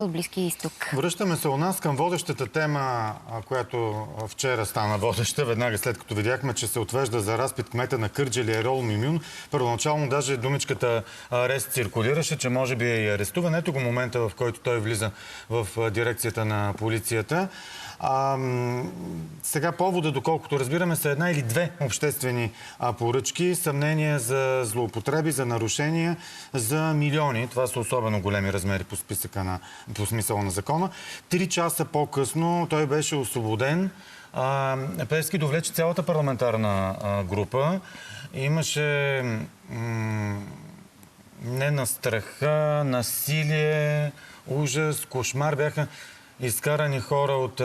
от Близкия изток. Връщаме се у нас към водещата тема, която вчера стана водеща, веднага след като видяхме, че се отвежда за разпит кмета на Кърджали Ерол Мюмюн. Първоначално даже думичката арест циркулираше, че може би е и арестуван. Ето го момента, в който той влиза в дирекцията на полицията. Сега повода, доколкото разбираме, са една или две обществени поръчки, съмнения за злоупотреби, за нарушения, за милиони. Това са особено големи размери по смисъла на закона. 3 часа по-късно той беше освободен. Пеевски довлече цялата парламентарна група. Имаше не на страха, насилие, ужас, кошмар. Бяха изкарани хора от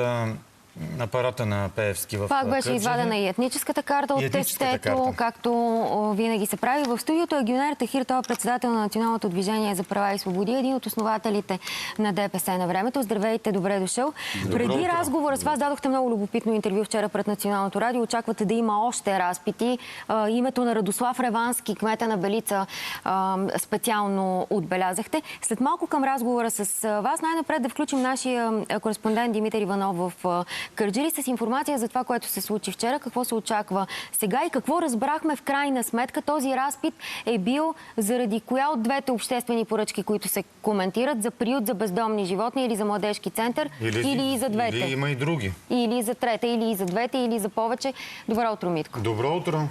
апарата на Пеевски в Пак беше Кърджали. извадена и етническата карта от тестето, както винаги се прави. В студиото е Гюнер Тахир, той е председател на Националното движение за права и свободи, един от основателите на ДПС на времето. Здравейте, добре дошъл. Преди разговора с вас дадохте много любопитно интервю вчера пред Националното радио. Очаквате да има още разпити. Името на Радослав Ревански, кмета на Белица, специално отбелязахте. След малко към разговора с вас, най-напред да включим нашия кореспондент Димитър Иванов в Кърджали с информация за това, което се случи вчера, какво се очаква сега и какво разбрахме в крайна сметка. Този разпит е бил заради коя от двете обществени поръчки, които се коментират, за приют за бездомни животни или за младежки център, или и за двете. Или има и други. Или за трета, или и за двете, или за повече. Добро утро, Митко. Добро утро.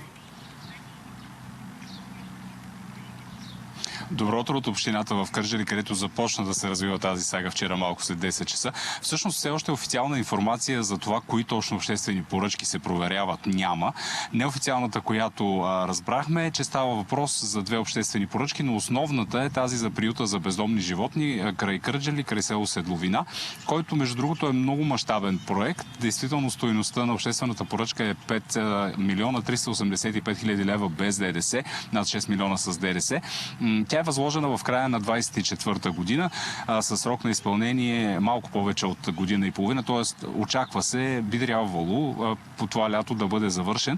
Добро утро от общината в Кърджали, където започна да се развива тази сага вчера малко след 10 часа. Всъщност все още официална информация за това, кои точно обществени поръчки се проверяват, няма. Неофициалната, която разбрахме, е, че става въпрос за две обществени поръчки, но основната е тази за приюта за бездомни животни край Кърджали, край село Седловина, който между другото е много мащабен проект. Действително стойността на обществената поръчка е 5 милиона 385 хиляди лева без ДДС, над 6 милиона с ДДС. Тя е възложена в края на 24-та година със срок на изпълнение малко повече от година и половина, т.е. очаква се, би трябвало по това лято да бъде завършен.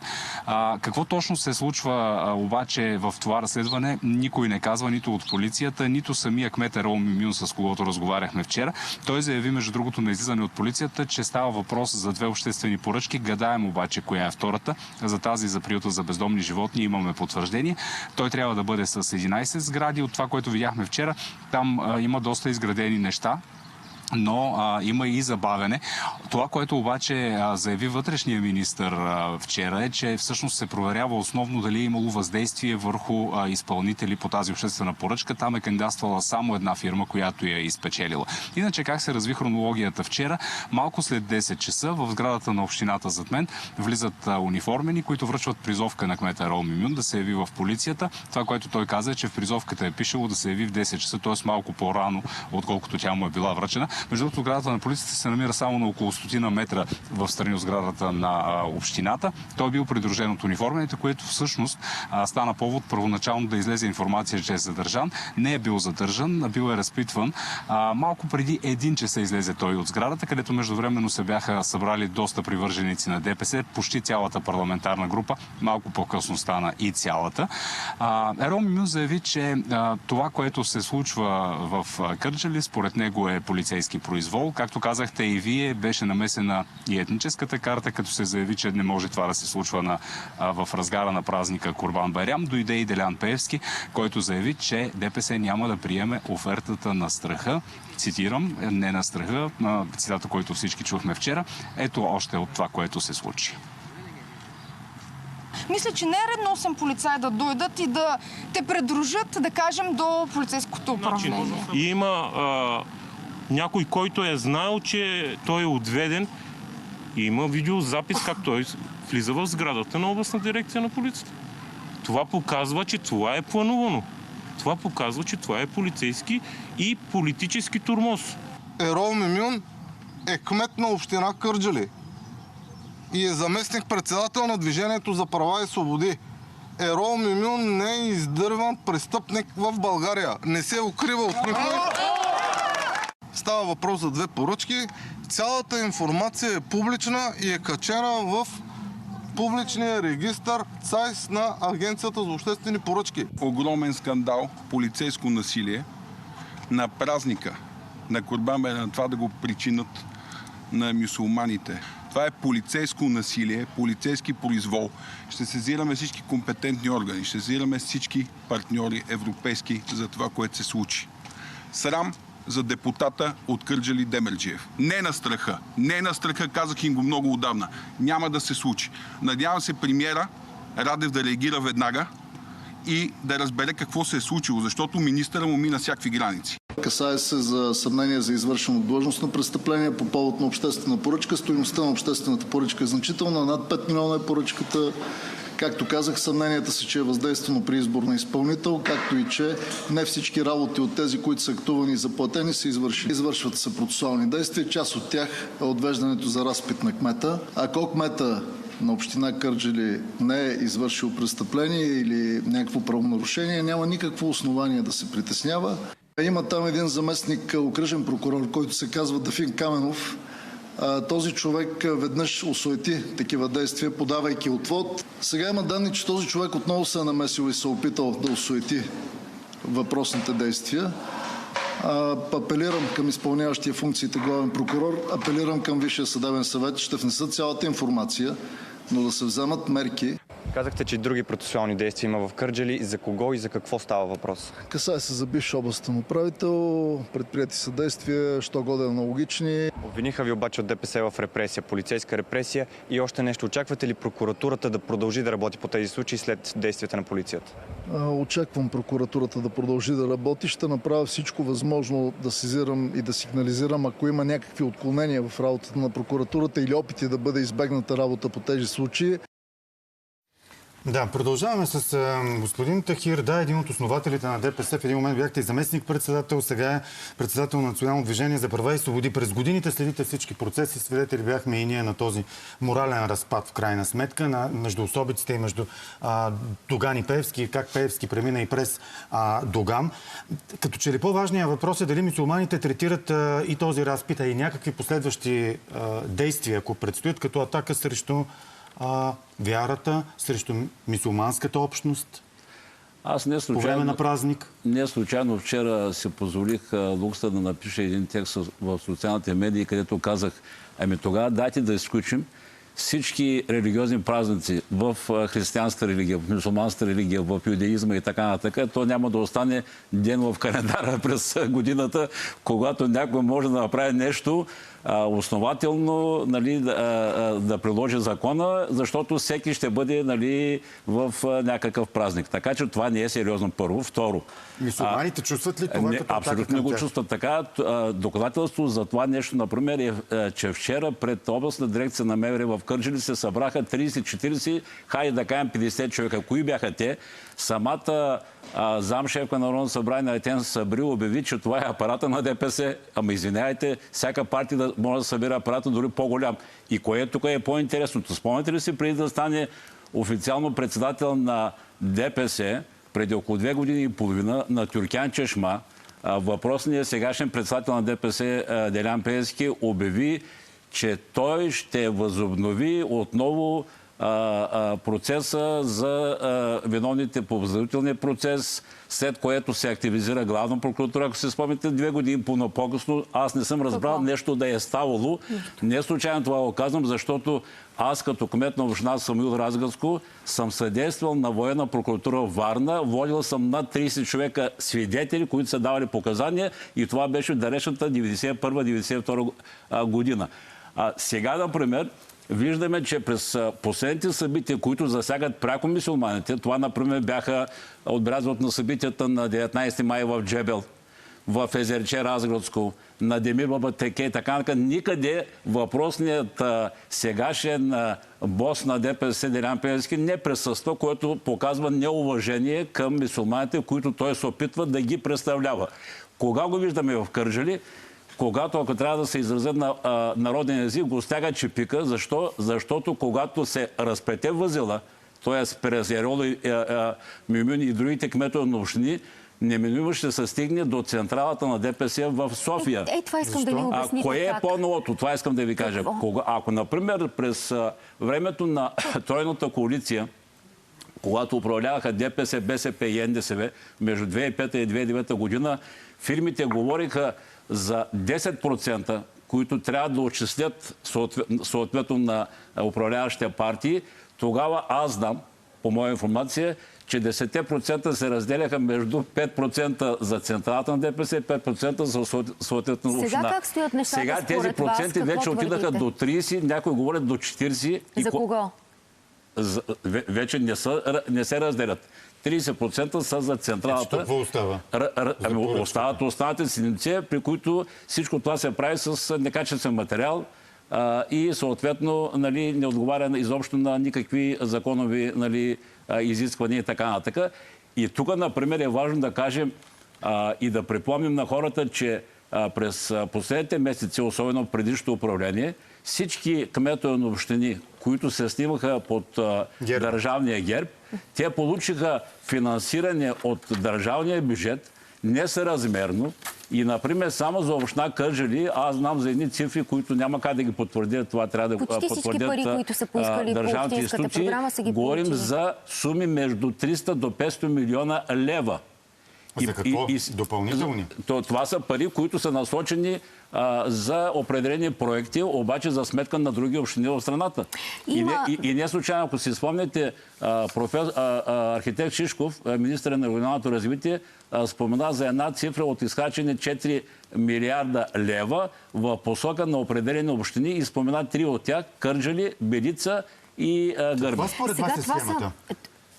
Какво точно се случва обаче в това разследване, никой не казва, нито от полицията, нито самия кмет Ерол Мюмюн, с когото разговаряхме вчера. Той заяви, между другото, на излизане от полицията, че става въпрос за две обществени поръчки. Гадаем обаче коя е втората. За тази за приюта за бездомни животни имаме потвърждение. Той трябва да бъде с 11 сгради. От това, което видяхме вчера, там има доста изградени неща, но има и забавяне. Това, което обаче заяви вътрешния министър вчера, е, че всъщност се проверява основно дали е имало въздействие върху изпълнители по тази обществена поръчка. Там е кандидатствала само една фирма, която я е изпечелила. Иначе как се разви хронологията вчера? Малко след 10 часа в сградата на общината зад мен влизат униформени, които връчват призовка на кмета Ерол Мюмюн да се яви в полицията. Това, което той каза, е, че в призовката е пишело да се яви в 10 часа, т.е. малко по-рано, отколкото тя му е била връчена. Между другото, сградата на полицията се намира само на около 100 метра в страни от сградата на общината. Той е бил придружен от униформените, което всъщност стана повод първоначално да излезе информация, че е задържан. Не е бил задържан, а бил е разпитван. Малко преди 1 часа излезе той от сградата, където междувременно се бяха събрали доста привърженици на ДПС, почти цялата парламентарна група. Малко по-късно стана и цялата. Ерол Мюмюн заяви, че това, което се случва в Кърджали, според него е полицейски произвол. Както казахте и вие, беше намесена и етническата карта, като се заяви, че не може това да се случва в разгара на празника Курбан Байрам. Дойде и Делян Пеевски, който заяви, че ДПС няма да приеме офертата на страха. Цитирам, не на страха, цитата, който всички чухме вчера. Ето още от това, което се случи. Мисля, че не е редно 8 полицаи да дойдат и да те предружат, да кажем, до полицейското управление. Има някой, който е знаел, че той е отведен и има видеозапис как той влиза в сградата на областна дирекция на полицията. Това показва, че това е планувано. Това показва, че това е полицейски и политически тормоз. Ерол Мюмюн е кмет на община Кърджали и е заместник-председател на Движението за права и свободи. Ерол Мюмюн не е издърван престъпник в България. Не се укрива от никой. Става въпрос за две поръчки. Цялата информация е публична и е качена в публичния регистър ЦАИС на Агенцията за обществени поръчки. Огромен скандал, полицейско насилие на празника на Курбан бе на това да го причинат на мюсюлманите. Това е полицейско насилие, полицейски произвол. Ще сезираме всички компетентни органи, ще сезираме всички партньори европейски за това, което се случи. Срам за депутата от Кърджали Демерджиев. Не на страха. Не на страха, казах им го много отдавна. Няма да се случи. Надявам се премиера Радев да реагира веднага и да разбере какво се е случило, защото министъра му мина всякакви граници. Касае се за съмнение за извършено длъжностно престъпление по повод на обществена поръчка. Стойността на обществената поръчка е значителна. Над 5 милиона е поръчката. Както казах, съмненията са, че е въздействано при избор на изпълнител, както и че не всички работи от тези, които са актувани и заплатени, се извършили. Извършват се процесуални действия. Част от тях е отвеждането за разпит на кмета. Ако кмета на община Кърджали не е извършил престъпление или някакво правонарушение, няма никакво основание да се притеснява. Има там един заместник окръжен прокурор, който се казва Дафин Каменов. Този човек веднъж осуети такива действия, подавайки отвод. Сега има данни, че този човек отново се е намесил и се е опитал да осуети въпросните действия. Апелирам към изпълняващия функциите главен прокурор, апелирам към Висшия съдебен съвет, ще внесат цялата информация, но да се вземат мерки. Казахте, че други процесуални действия има в Кърджали. За кого и за какво става въпрос? Касае се за бивш областен управител, предприети са действия, що годе аналогични. Обвиниха ви обаче от ДПС в репресия, полицейска репресия и още нещо. Очаквате ли прокуратурата да продължи да работи по тези случаи след действията на полицията? Очаквам прокуратурата да продължи да работи. Ще направя всичко възможно да сезирам и да сигнализирам, ако има някакви отклонения в работата на прокуратурата или опити да бъде избегната работа по тези случаи. Да, продължаваме с господин Тахир. Да, един от основателите на ДПС. В един момент бяхте и заместник-председател, сега е председател на Национално движение за права и свободи. През годините следите всички процеси. Свидетели бяхме и ние на този морален разпад в крайна сметка между особиците и между Доган и Пеевски, как Пеевски премина и през Доган. Като че ли по-важният въпрос е дали мюсюлманите третират и този разпит, и някакви последващи действия, ако предстоят като атака срещу вярата, срещу мюсюлманската общност? Аз не случайно, по време на празник? Не случайно вчера си позволих лукса да напиша един текст в социалните медии, където казах, тогава дайте да изключим всички религиозни празници в християнската религия, в мюсюлманската религия, в юдеизма и така нататък. То няма да остане ден в календара през годината, когато някой може да направи нещо основателно, нали, да приложи закона, защото всеки ще бъде, нали, в някакъв празник. Така че това не е сериозно, първо. Второ. Мюсюлманите чувстват ли това като абсолютно не го чувстват така. Доказателство за това нещо, например, е, че вчера пред областна дирекция на МВР в Кърджали се събраха 30-40, хайде да кажем 50 човека. Кои бяха те? Самата замшефка на Народното събрание Етен Сабрил обяви, че това е апарата на ДПС. Ама извинявайте, всяка партия да може да събира апарата дори по-голям. И кое тук е по-интересното? Спомняте ли си, преди да стане официално председател на ДПС, преди около 2 години и половина, на Тюркян Чешма, въпросният сегашен председател на ДПС Делян Пеевски обяви, че той ще възобнови отново процеса за виновните по възродителния процес, след което се активизира главна прокуратура. Ако се спомните, 2 години по-късно, аз не съм разбрал нещо да е ставало. Не случайно това го казвам, защото аз като кмет на община Самуил Разградско съм съдействал на военна прокуратура в Варна. Водил съм над 30 човека свидетели, които са давали показания и това беше в далечната 91-92 година. Сега, например, виждаме, че през последните събития, които засягат пряко мюсюлманите, това, например, бяха отбелязват на събитията на 19 май в Джебел, в Езерче Разградско, на Демир Бабатеке и така нататък. Никъде въпросният сегашен бос на ДПС Делян Пеевски не присъства, което показва неуважение към мюсюлманите, които той се опитва да ги представлява. Кога го виждаме в Кърджали? Когато, ако трябва да се изразя на народен език, го стяга чепика. Защо? Защото когато се разплете възела, т.е. през Яроло, Мюмюн и другите кметове на общини, неминуемо ще се стигне до централата на ДПС в София. Това искам да ви обясните. Кое е по-новото? Това искам да ви кажа. Ако, например, през времето на Тройната коалиция, когато управляваха ДПС, БСП и НДСВ, между 2005 и 2009 година, фирмите говориха за 10%, които трябва да отчислят съответно на управляващите партии, тогава аз знам, по моя информация, че 10% се разделяха между 5% за централата на ДПС и 5% за съответно община. Сега как стоят нещата Сега тези според проценти вас? вече отидаха до 30, някои говорят до 40. За кого? Вече не се разделят. 30% са за централата. Какво остава? Остават останалите синици, при които всичко това се прави с некачествен материал и съответно не отговаря изобщо на никакви законови изисквания и така нататък. И тук, например, е важно да кажем и да припомним на хората, че през последните месеци, особено в предишното управление, всички кметове на общини, които се снимаха под държавния герб, те получиха финансиране от държавния бюджет несъразмерно. И, например, само за община Кърджали, аз знам за едни цифри, които няма как да ги потвърдят. Това трябва да почти потвърдят пари, които са поискали държавните по общинската институции. програма, са ги Говорим получили. за суми между 300 до 500 милиона лева. За какво? Допълнителни? Това са пари, които са насочени за определени проекти, обаче за сметка на други общини в страната. И не случайно, ако си спомняте, архитект Шишков, министър на регионалното развитие, спомена за една цифра от изхарчени 4 милиарда лева в посока на определени общини и спомена 3 от тях – Кърджали, Белица и Гърмен. Това според вас е схемата?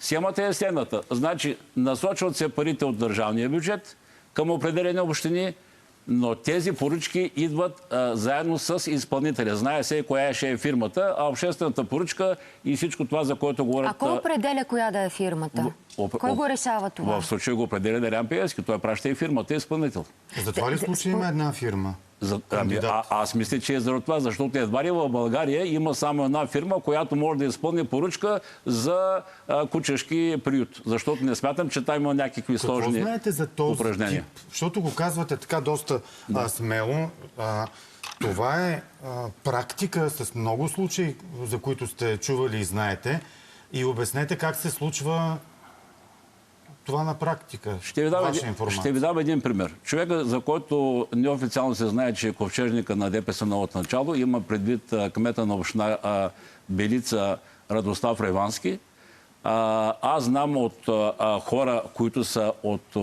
Схемата е следната. Значи, насочват се парите от държавния бюджет към определени общини, но тези поръчки идват заедно с изпълнителя. Знае се коя ще е фирмата, а обществената поръчка и всичко това, за което говорят... А кой определя коя да е фирмата? Кой го решава това? В случая го определя Делян Пеевски. Той праща и фирмата, е изпълнител. За това ли случай има една фирма? Аз мисля, че е за това, защото едва ли в България има само една фирма, която може да изпълни поръчка за кучешки приют. Защото не смятам, че там има някакви сложни упражнения. Какво знаете за този тип? Защото го казвате така доста смело. Това е практика с много случаи, за които сте чували и знаете. И обяснете как се случва това на практика. Ще ви дам един пример. Човека, за който неофициално се знае, че е ковчежника на ДПС на от начало, има предвид кмета на община Белица Радослав Ревански. Аз знам от хора, които са от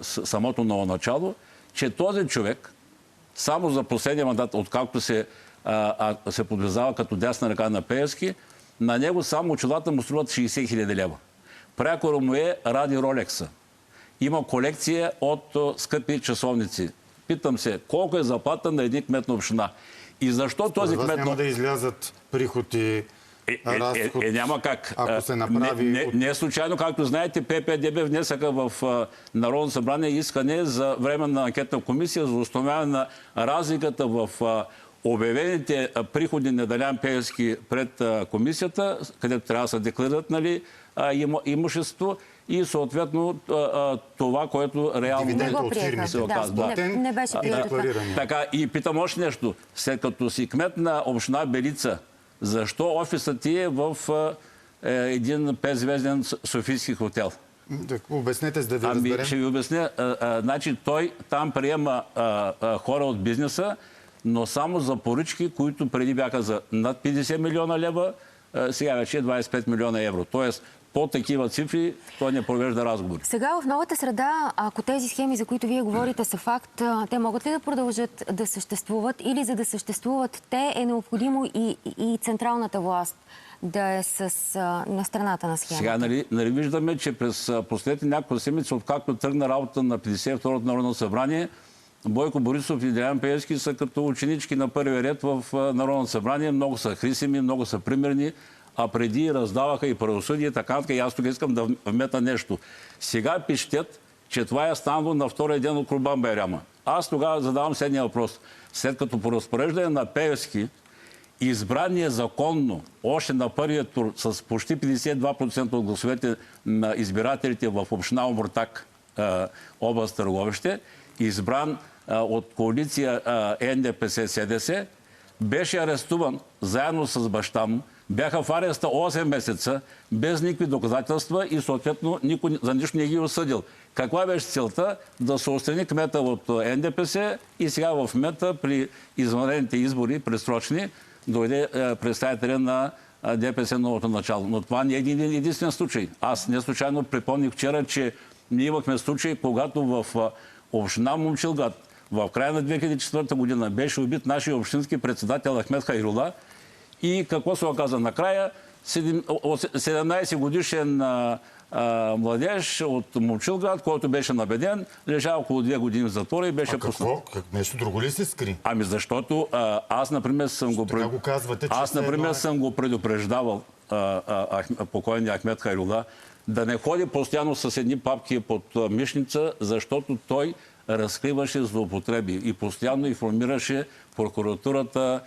самото ново начало, че този човек, само за последния мандат, откакто се подвизава като дясна ръка на Пеевски, на него само очилата му струват 60 хиляди лева. Прякора му е ради Ролекса. Има колекция от скъпи часовници. Питам се, колко е заплата на един кмет на община? И защо този кмет... няма да излязат приходи, разход, няма как. ако се направи... Не е случайно, както знаете, ППДБ внесаха в Народно събрание искане за временна анкетна комисия за установяване на разликата в обявените приходи на Делян Пеевски пред комисията, където трябва да се декларират имущество и съответно това, което реално от фирми се оказва. Не беше прието. Така, и питам още нещо. След като си кмет на община Белица, защо офисът ти е в един 5-звезден софийски хотел? Обяснете, за да ви разберем. Ще ви обясня. Значи той там приема хора от бизнеса, но само за поръчки, които преди бяха за над 50 милиона лева, сега вече е 25 милиона евро. Тоест, по такива цифри той не провежда разговори. Сега в новата среда, ако тези схеми, за които вие говорите, са факт, те могат ли да продължат да съществуват или за да съществуват те е необходимо и централната власт да е на страната на схемата? Сега нали виждаме, че през последните няколко седмици, откакто тръгна работа на 52-то Народно събрание, Бойко Борисов и Делян Пеевски са като ученички на първия ред в Народно събрание. Много са хрисими, много са примерни, а преди раздаваха и правосъдие, така. И аз тук искам да вметна нещо. Сега пищят, че това е станало на втория ден от Курбан Байрама. Аз тогава задавам следния въпрос. След като по разпореждане на Пеевски, избрания законно, още на първия тур, с почти 52% от гласовете на избирателите в община Омуртаг, област Търговище, избран от коалиция НДПС-СДС, беше арестуван заедно с баща му, Бяха в ареста 8 месеца, без никакви доказателства и съответно никой за нищо не ги осъдил. Каква беше целта? Да се отстрани кмета от НДПС и сега в момента при извънредните избори, предсрочни, дойде представителя на ДПС новото начало. Но това не е единствен случай. Аз не случайно припомних вчера, че ние имахме случай, когато в община Момчилград в края на 2004 година беше убит нашия общински председател Ахмед Хайрула. И какво се оказа накрая? 17 годишен младеж от Момчилград, който беше набеден, лежа около 2 години в затвора и беше пуснат. Нещо друго ли се скри? Ами защото аз, например, съм го предупреждавал покойния Ахмед Хайрула да не ходи постоянно с едни папки под мишница, защото той разкриваше злоупотреби и постоянно информираше прокуратурата,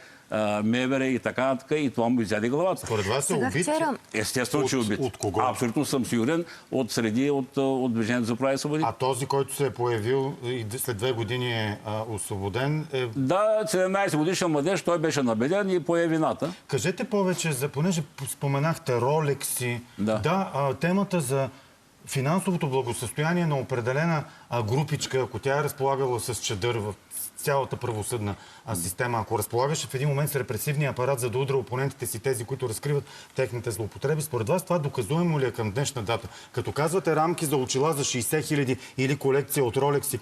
МВР и така нататък, и това му изяде главата. Според вас е убит? Естествено, че е убит. От кого? Абсолютно съм сигурен от среди от Движението за права и свободи. А този, който се е появил и след 2 години е освободен Да, 17 годишен младеж, той беше набеден и пое вината. Кажете повече, понеже споменахте ролекси. Да, темата за финансовото благосъстояние на определена групичка, ако тя е разполагала с чадър в цялата правосъдна система, ако разполагаше в един момент с репресивния апарат, за да удра опонентите си, тези, които разкриват техните злоупотреби, според вас това доказуемо ли е към днешна дата? Като казвате рамки за очила за 60 000 или колекция от ролекси,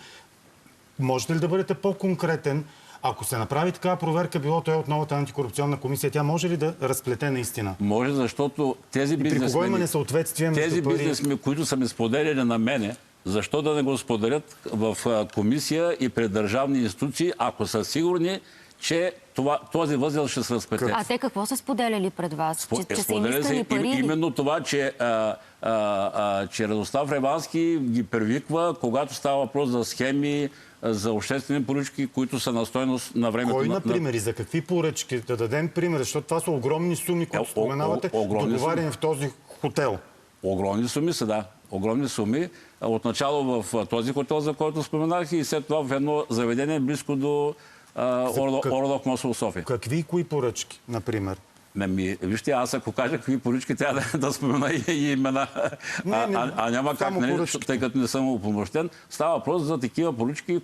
можете ли да бъдете по-конкретен? Ако се направи такава проверка, било той от новата антикорупционна комисия, тя може ли да разплете наистина? Може, защото тези бизнесмени... При кого има несъответствие между тези бизнесмени, които са ми споделяли на мене, защо да не го споделят в комисия и пред държавни институции, ако са сигурни, че този възел ще се разплете? А те какво са споделяли пред вас? Че са им искали пари? Именно това, че Радослав Ревански ги привиква, когато става въпрос за схеми, за обществени поръчки, които са на стойност на времето. Кой, например, и за какви поръчки? Да дадем пример, защото това са огромни суми, които споменавате, договарени в този хотел. Огромни суми са, да. Огромни суми. Отначало в този хотел, за който споменах, и след това в едно заведение близко до Орлов Мосъл, София. Какви и кои поръчки, например? Вижте, аз ако кажа какви поръчки, трябва да спомена и имена. Няма как, тъй като не съм упълномощен. Става въпрос за такива поръчки,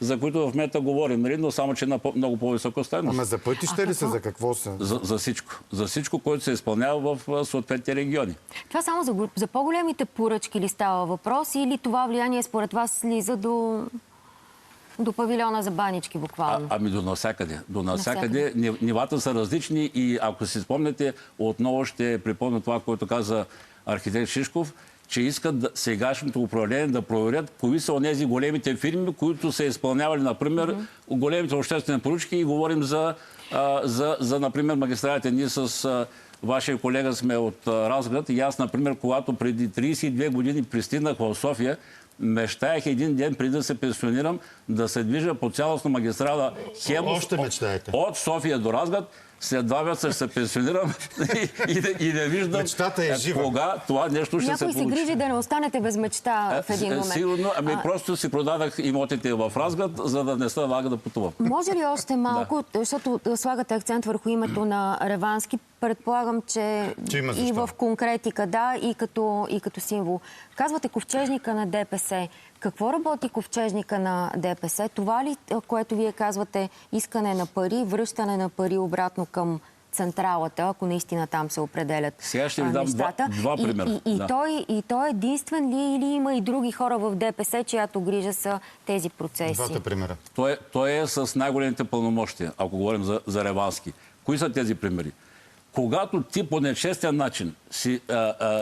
за които в момента говорим, но само, че на много по-висока стойност. Ама за пътища ли са? За какво са? За всичко. За всичко, което се изпълнява в съответните региони. Това само за по-големите поръчки ли става въпрос, или това влияние според вас слиза до павилиона за банички, буквално? Ами до навсякъде. До навсякъде. Нивата са различни и ако си спомняте, отново ще припомня това, което каза архитект Шишков, че искат сегашното управление да проверят кои са онези големите фирми, които са изпълнявали, например, големите обществени поръчки, и говорим за например, магистралите. Ние с вашия колега сме от Разград и аз, например, когато преди 32 години пристигнах в София, мечтаях един ден, преди да се пенсионирам, да се движа по цялостна магистрала Хемус от София до Разград. След 2 месеца ще се пенсионирам и да виждам кога това нещо ще се получи. Някой се грижи да не останете без мечта в един момент. Сигурно, просто си продадах имотите в Разград, за да не се налага да пътувам. Може ли още малко, защото слагате акцент върху името на Ревански, предполагам, че и в конкретика, да, и като символ. Казвате ковчежника на ДПС. Какво работи ковчежника на ДПС? Това ли, което вие казвате, искане на пари, връщане на пари обратно към централата, ако наистина там се определят нещата? Сега ще ви дам два примера. И той е единствен ли, или има и други хора в ДПС, чиято грижа са тези процеси? Двата примера. Той е с най-големите пълномощия, ако говорим за Ревански. Кои са тези примери? Когато ти по нечестен начин си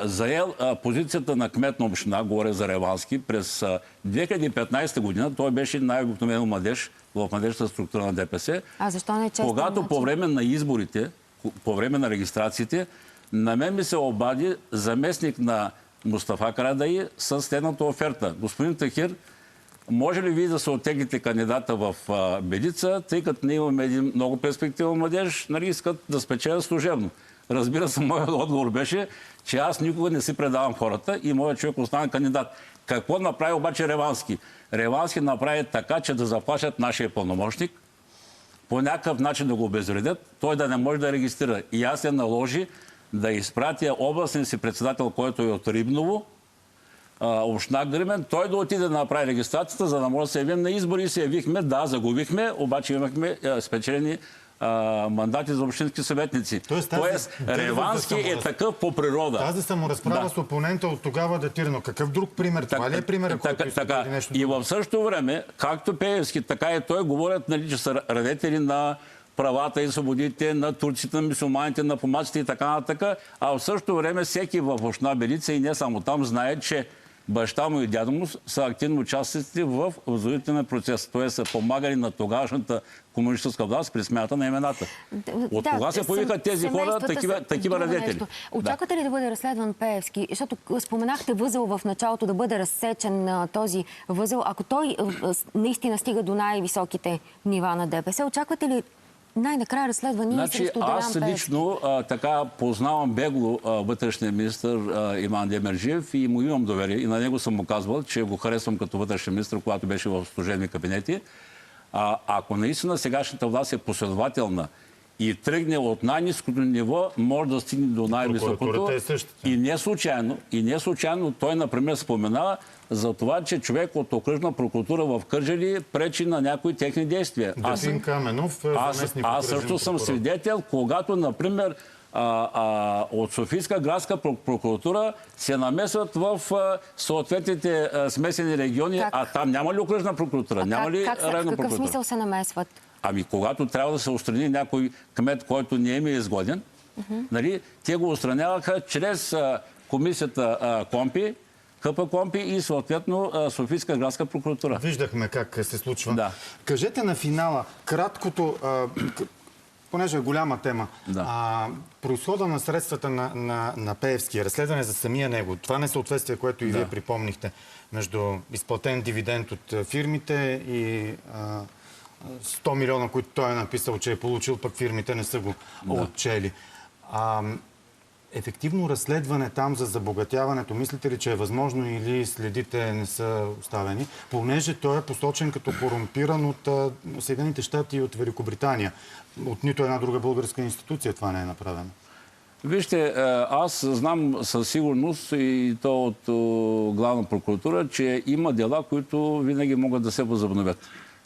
заел позицията на кмет на община, говоря за Ревански, през 2015 година, той беше най-обикновено младеж в младежната структура на ДПС. А защо не е честен Когато начин? по време на изборите, по време на регистрациите, на мен ми се обади заместник на Мустафа Карадаи с следната оферта. Господин Тахир, може ли вие да се оттеглите кандидата в Бедица, тъй като ние имаме един много перспективен младеж, искат да спечелят служебно? Разбира се, моят отговор беше, че аз никога не си предавам хората и моят човек остана кандидат. Какво направи обаче Ревански? Ревански направи така, че да заплашат нашия пълномощник, по някакъв начин да го обезвредят, той да не може да регистрира. И аз се наложи да изпратя областния си председател, който е от Рибново, община Гримен, той да отиде да направи регистрацията, за да може да се явим на избори. И се явихме, да, загубихме, обаче имахме спечелени мандати за общински съветници. Тоест Ревански е такъв по природа. Тази саморазправа с опонента от тогава датира. Но какъв друг пример? Това ли е пример, който иска нещо друго? И в същото време, както Пеевски, така и той говорят, нали, че са радетели на правата и свободите на турците, на мюсюлманите, на помаците и така нататък. А в същото време всеки в община Белица и не само там знае, че баща му и дядо му са активно участници в възродителния процес. Тоест са помагали на тогавашната комунистическа власт при смяната на имената. От кога се появиха тези хора, такива радетели? Очаквате ли да бъде разследван Пеевски? Защото споменахте възел в началото, да бъде разсечен този възел. Ако той наистина стига до най-високите нива на ДПС, очаквате ли най-накрая разследвания срещу Делян Пеевски? Аз лично така познавам бегло вътрешния министър Иван Демерджиев и му имам доверие. И на него съм му казвал, че го харесвам като вътрешен министър, когато беше в служебни кабинети. Ако наистина сегашната власт е последователна и тръгне от най-ниското ниво, може да стигне до най-високото. И не случайно той, например, споменава за това, че човек от окръжна прокуратура в Кърджали пречи на някои техни действия. Детин Каменов, аз също съм свидетел, когато, например, от Софийска градска прокуратура се намесват в съответните смесени региони, а там няма ли окръжна прокуратура? Няма ли районна прокуратура? В какъв смисъл се намесват? Ами, когато трябва да се отстрани някой кмет, който не е изгоден, нали, те го отстраняваха чрез комисията КОМПИ, КПКОМПИ и съответно Софийска градска прокуратура. Виждахме как се случва. Да. Кажете на финала, краткото, понеже е голяма тема, произхода на средствата на Пеевски, разследване за самия него, това несъответствие, което и вие припомнихте, между изплатен дивиденд от фирмите и 100 милиона, които той е написал, че е получил, пък фирмите не са го отчели. Ефективно разследване там за забогатяването, мислите ли, че е възможно или следите не са оставени? Понеже той е посочен като корумпиран от Съединените щати и от Великобритания. От нито една друга българска институция това не е направено. Вижте, аз знам със сигурност и то от главна прокуратура, че има дела, които винаги могат да се възобновят.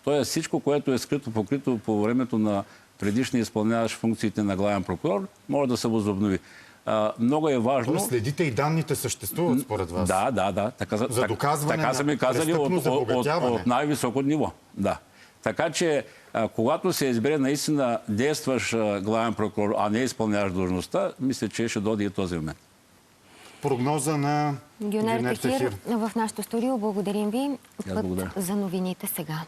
Тоест всичко, което е скрито, покрито по времето на предишния изпълняващ функциите на главен прокурор, може да се възобнови. Много е важно... Следите и данните съществуват според вас? Да. За доказване така са ми казали от най-високо ниво. Да. Така че, когато се избере наистина действащ главен прокурор, а не изпълняващ длъжността, мисля, че ще дойде и този момент. Прогноза на Гюнер Тахир в нашото студио. Благодарим ви. Път за новините сега.